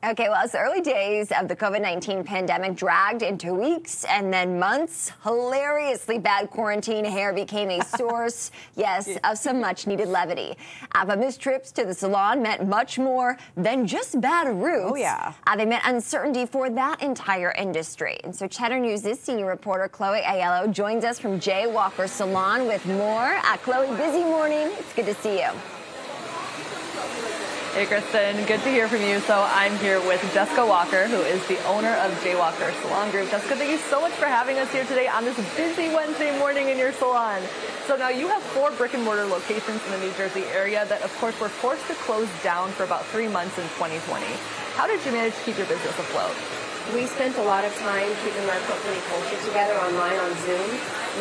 Okay, well, as the early days of the COVID-19 pandemic dragged into weeks and then months, hilariously bad quarantine hair became a source, yes, of some much-needed levity. But missed trips to the salon meant much more than just bad roots. Oh, yeah. They meant uncertainty for that entire industry. And so Cheddar News' senior reporter Chloe Aiello joins us from J. Walker Salon with more. Chloe, busy morning. It's good to see you. Hey, Kristen, good to hear from you. So I'm here with Jessica Walker, who is the owner of J. Walker Salon Group. Jessica, thank you so much for having us here today on this busy Wednesday morning in your salon. So now you have 4 brick and mortar locations in the New Jersey area that, of course, were forced to close down for about 3 months in 2020. How did you manage to keep your business afloat? We spent a lot of time keeping our company culture together online on Zoom.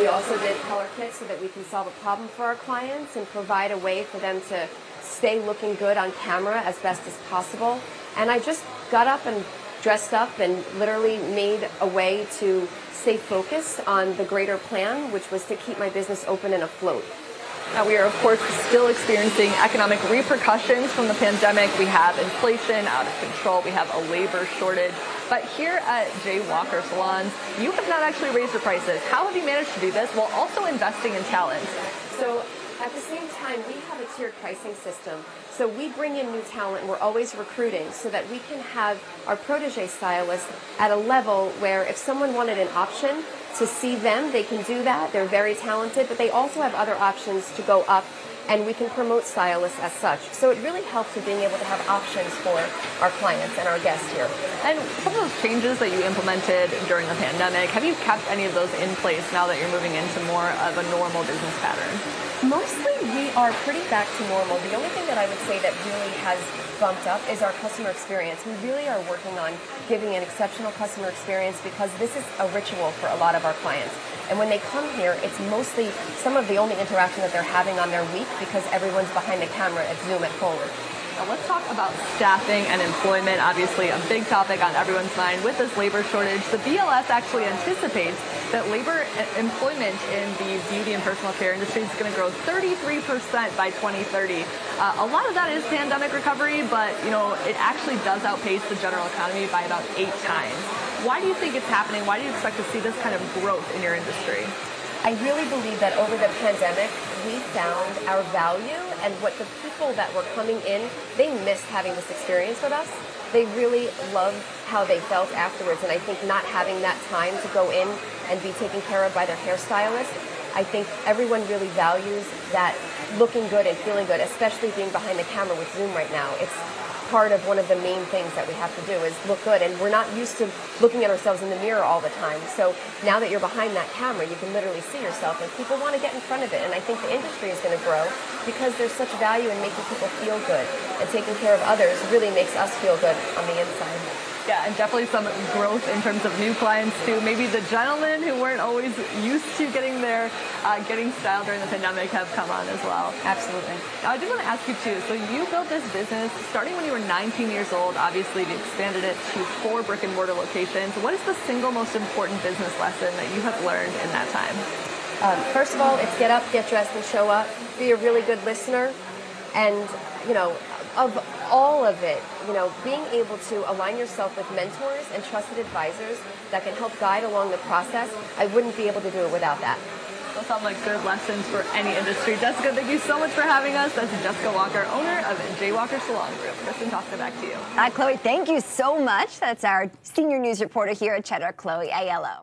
We also did color kits so that we can solve a problem for our clients and provide a way for them to stay looking good on camera as best as possible. And I just got up and dressed up and literally made a way to stay focused on the greater plan, which was to keep my business open and afloat. Now, we are, of course, still experiencing economic repercussions from the pandemic. We have inflation out of control. We have a labor shortage. But here at J. Walker Salons, you have not actually raised your prices. How have you managed to do this while also investing in talent? So at the same time, we have a tiered pricing system. So we bring in new talent. We're always recruiting so that we can have our protege stylists at a level where if someone wanted an option to see them, they can do that. They're very talented, but they also have other options to go up, and we can promote stylists as such. So it really helps with being able to have options for our clients and our guests here. And some of those changes that you implemented during the pandemic, have you kept any of those in place now that you're moving into more of a normal business pattern? Mostly we are pretty back to normal. The only thing that I would say that really has bumped up is our customer experience. We really are working on giving an exceptional customer experience because this is a ritual for a lot of our clients. And when they come here, it's mostly some of the only interaction that they're having on their week because everyone's behind the camera at Zoom at home. Now let's talk about staffing and employment, obviously a big topic on everyone's mind with this labor shortage. The BLS actually anticipates that labor employment in the beauty and personal care industry is going to grow 33% by 2030. A lot of that is pandemic recovery, but it actually does outpace the general economy by about 8 times. Why do you think it's happening? Why do you expect to see this kind of growth in your industry? I really believe that over the pandemic, we found our value, and what the people that were coming in, they missed having this experience with us. They really loved how they felt afterwards, and I think not having that time to go in and be taken care of by their hairstylist, I think everyone really values that looking good and feeling good, especially being behind the camera with Zoom right now. It's part of one of the main things that we have to do is look good, and we're not used to looking at ourselves in the mirror all the time. So now that you're behind that camera, you can literally see yourself, and people want to get in front of it. And I think the industry is going to grow because there's such value in making people feel good, and taking care of others really makes us feel good on the inside. Yeah, and definitely some growth in terms of new clients too. Maybe the gentlemen who weren't always used to getting styled during the pandemic have come on as well. Absolutely. Now, I did want to ask you too, so you built this business starting when you were 19 years old. Obviously, you expanded it to 4 brick and mortar locations. What is the single most important business lesson that you have learned in that time? First of all, it's get up, get dressed, and show up. Be a really good listener. And, of all of it, being able to align yourself with mentors and trusted advisors that can help guide along the process, I wouldn't be able to do it without that. Those sound like good lessons for any industry. Jessica, thank you so much for having us. That's Jessica Walker, owner of J. Walker Salon Group. Kristen, toss it back to you. Chloe, thank you so much. That's our senior news reporter here at Cheddar, Chloe Aiello.